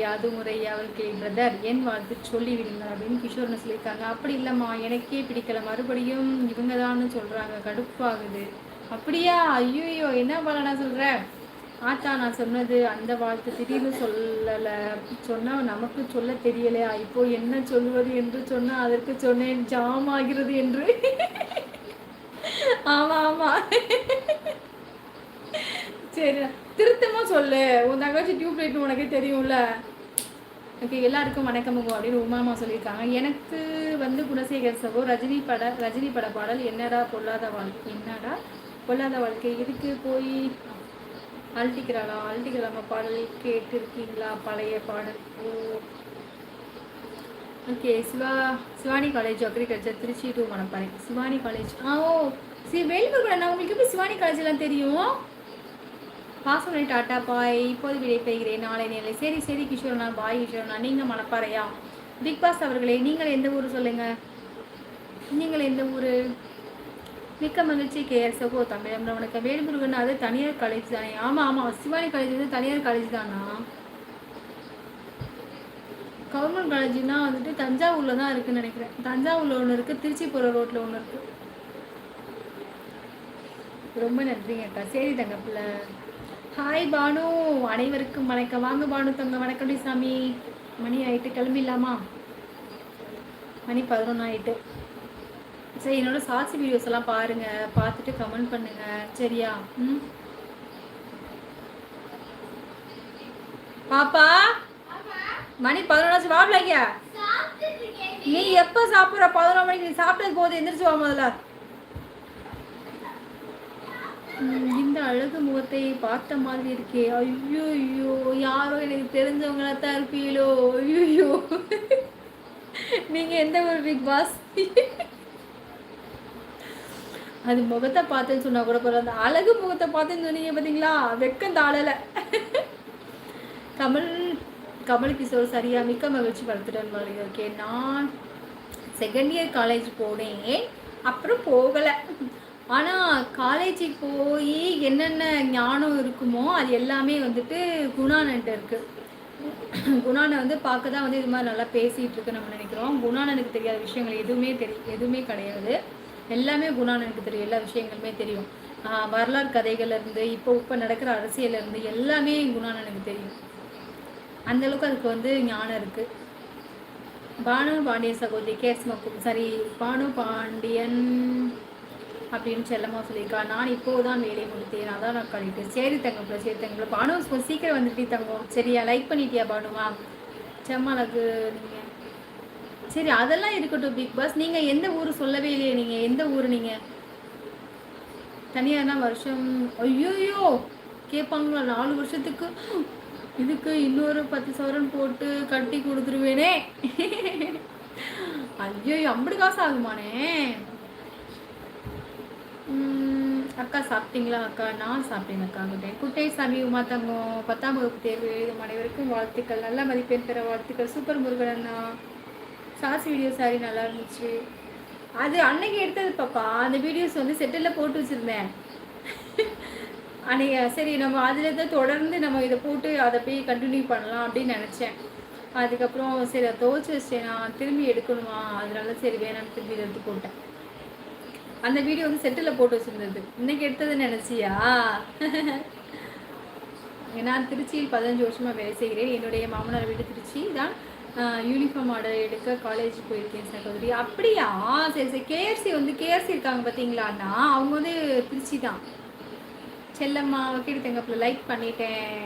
யாது முறை அவளுக்கு பிரதர் என் வாழ்த்து சொல்லிவிடுங்க அப்படின்னு கிஷோர்னு சொல்லியிருக்காங்க. அப்படி இல்லைம்மா, எனக்கே பிடிக்கல, மறுபடியும் இவங்க தான் சொல்கிறாங்க, கடுப்பாகுது. அப்படியா? ஐயோ, என்ன பண்ண சொல்கிறேன். ஆத்தா, நான் சொன்னது அந்த வாழ்த்து திடீர்னு சொல்லலை, சொன்னால் நமக்கு சொல்ல தெரியலையா, இப்போ என்ன சொல்வது என்று சொன்னால் அதற்கு சொன்னேன் ஜாம் ஆகிறது என்று. ஆமாம் ஆமாம், சரி திருத்தமா சொல்லு, உன் தங்கச்சி டியூப் லைட் உனக்கே தெரியும்ல. ஓகே, எல்லாருக்கும் வணக்கமுங்க அப்படின்னு உமாமா சொல்லியிருக்காங்க. எனக்கு வந்து குணசேகர் சகோ ரஜினி பட பாடல் என்னடா பொல்லாத வாழ்க்கை, என்னடா பொல்லாத வாழ்க்கை, இதுக்கு போய் அழட்டிக்கிறாமா பாடல் கேட்டிருக்கீங்களா? பழைய பாடல். Oh okay. Shivani college agriculture Trichy to Manapparai. Shivani college ஓ வேல்முருகன் அண்ணா, உங்களுக்கு எப்படி சிவானி காலேஜெல்லாம் தெரியும்? பாசமலை டாட்டா பாய், இப்போது விடை பெறுகிறேன், நாளை நேரில். சரி கிஷோர்ண்ணா, பாய் கிஷோர்ண்ணா. நீங்கள் மணப்பாறையா? பிக் பாஸ் அவர்களே, நீங்கள் எந்த ஊர் சொல்லுங்கள், நீங்கள் எந்த ஊர்? மிக்க மகிழ்ச்சி கேஆர் சகோ தமிழம் வணக்கம். வேல்முருகன் அது தனியார் காலேஜ் தானே? ஆமாம், சிவானி காலேஜ் வந்து தனியார் காலேஜ் தானா? கவர்மெண்ட் காலேஜ்னா வந்துட்டு தஞ்சாவூரில் தான் இருக்குதுன்னு நினைக்கிறேன். தஞ்சாவூரில் ஒன்று இருக்குது, திருச்சி போகிற ரோட்டில் ஒன்று இருக்குது. ரொம்ப நன்றிங்க அக்கா. சரி தங்க பிள்ளை. ஹாய் பானு, அனைவருக்கும் வணக்கம். வாங்க பானு தங்க. வணக்கம் சாமி. மணி ஆகிட்டு கிளம்பிடலாமா? மணி 11 ஆகிட்டு. சரி, என்னோட ஷார்ட்ஸ் வீடியோஸ் எல்லாம் பாருங்கள், பார்த்துட்டு கமெண்ட் பண்ணுங்கள், சரியா? பாப்பா, மணி 11 வாப்லாங்க. நீ எப்போ சாப்பிட்ற? 11 மணிக்கு. நீ சாப்பிட்டது போது எந்திரிச்சு வா முதல்ல. இந்த அழகு முகத்தை பார்த்த மாதிரி இருக்கே. ஐயோ, யாரோ எனக்கு தெரிஞ்சவங்களா தான் இருப்பீங்களோ. ஐயோ, நீங்கள் எந்த ஒரு பிக் பாஸ்? அது முகத்தை பார்த்துன்னு சொன்னா கூட பரவாயில்ல, அந்த அழகு முகத்தை பார்த்துன்னு சொன்னீங்க பார்த்தீங்களா, வெக்கம் தாழலை. கமல் கிஷோர் சரியா? மிக்க மகிழ்ச்சி வளர்த்துட்டேன். ஓகே, நான் செகண்ட் இயர் காலேஜ் போனேன், அப்புறம் போகலை. ஆனால் காலேஜுக்கு போய் என்னென்ன ஞானம் இருக்குமோ அது எல்லாமே வந்துட்டு குணானன்ட்டு இருக்குது. குணானன் வந்து பார்க்க தான் வந்து இது மாதிரி நல்லா பேசிகிட்டு இருக்கு நம்ம நினைக்கிறோம். குணானனுக்கு தெரியாத விஷயங்கள் எதுவுமே கிடையாது. எல்லாமே குணானனுக்கு தெரியும், எல்லா விஷயங்களுமே தெரியும். வரலாறு கதைகள்லேருந்து இப்போ நடக்கிற அரசியலேருந்து எல்லாமே குணானனுக்கு தெரியும். அந்தளவுக்கு அதுக்கு வந்து ஞானம் இருக்குது. பானு பாண்டியன் சகோதரி கேஸ் மக்கும் சரி, பானு பாண்டியன் அப்படின்னு செல்லமா சொல்லியிருக்கா. நான் இப்போதான் வேலையை முடித்தேன், அதான் நான் கழிட்டேன். சரி தங்கப்பில், சரி தங்கப்பில். பானு சீக்கிரம் வந்துட்டு தங்கம், சரியா? லைக் பண்ணிட்டியா பானுவா? செம்மலகு நீங்கள். சரி, அதெல்லாம் இருக்கட்டும் பிக் பாஸ். நீங்கள் எந்த ஊர் சொல்லவே இல்லையே, நீங்கள் எந்த ஊர்? நீங்கள் தனியானா வருஷம்? ஐயோயோ, கேட்பாங்களா 4 வருஷத்துக்கு? இதுக்கு இன்னொரு 10 சவரன் போட்டு கட்டி கொடுத்துருவேனே. ஐயோ, அப்படி காசு ஆகுமானே? அக்கா சாப்பிட்டீங்களா? அக்கா நான் சாப்பிட்டேன் அக்கா. குட்டை சாமி உமா தங்கம் 10ஆம் வகுப்பு தேர்வு எழுதும் அனைவருக்கும் வாழ்த்துக்கள், நல்ல மதிப்பெண் பெற வாழ்த்துக்கள். சூப்பர் முருகன் அண்ணா, ஷார்ட்ஸ் வீடியோ சாரி நல்லா இருந்துச்சு. அது அன்னைக்கு எடுத்தது பாப்பா, அந்த வீடியோஸ் வந்து செட்டில் போட்டு வச்சுருந்தேன் அன்னைக்கு. சரி, நம்ம அதில் தான் தொடர்ந்து நம்ம இதை போட்டு அதை போய் கண்டினியூ பண்ணலாம் அப்படின்னு நினச்சேன். அதுக்கப்புறம் சரி, அதை துவச்சி வச்சேன், நான் திரும்பி எடுக்கணுமா, அதனால சரி வேணான்னு திரும்பி எடுத்து போட்டேன். அந்த வீடியோ வந்து செட்டில் போட்டு வச்சுருந்தது, இன்னைக்கு எடுத்ததுன்னு நினச்சியா? நான் திருச்சியில் 15 வருஷமாக வேலை செய்கிறேன். என்னுடைய மாமனார் வீடு திருச்சி தான். யூனிஃபார்ம் ஆர்டர் எடுக்க காலேஜ் போயிருக்கேன் சகோதரி. அப்படியா? சரி. கேஆர்சி இருக்காங்க பார்த்தீங்களாண்ணா, அவங்க வந்து திருச்சி தான். செல்லம்மா ஓகே தங்கப்பில் லைக் பண்ணிட்டேன்.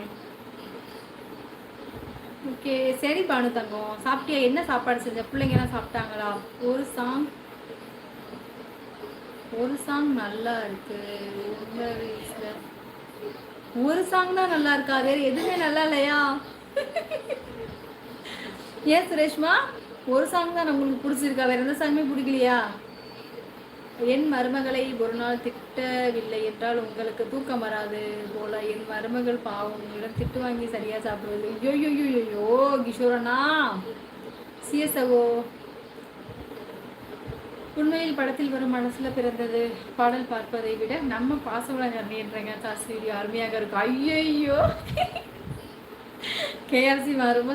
ஓகே, சரி பானு தங்கம், சாப்பிட்டியா? என்ன சாப்பாடு செஞ்ச? பிள்ளைங்கலாம் சாப்பிட்டாங்களா? ஒரு சாங் நல்லா இருக்கு. ஒரு சாங் தான் நல்லா இருக்கா? வேற எதுவுமே நல்லா இல்லையா? ஏன் சுரேஷ்மா, ஒரு சாங் தான் உங்களுக்கு பிடிச்சிருக்கா? வேற எந்த சாங்குமே பிடிக்கலையா? என் மருமகளை ஒரு நாள் திட்டவில்லை என்றால் உங்களுக்கு தூக்கம் வராது போல. என் மருமகள் பாவம், உங்களிடம் திட்டு வாங்கி சரியா சாப்பிடுவது. ஐயோ கிஷோரண்ணா, சிஎஸ்ஓ உண்மையில் படத்தில் வரும் மனசுல பிறந்தது பாடல் பார்ப்பதை விட நம்ம பாசவளங்க என்றங்க சாஸ் வீடியோ அருமையாக இருக்கும். ஐயோ கேஆர்சி ரொம்ப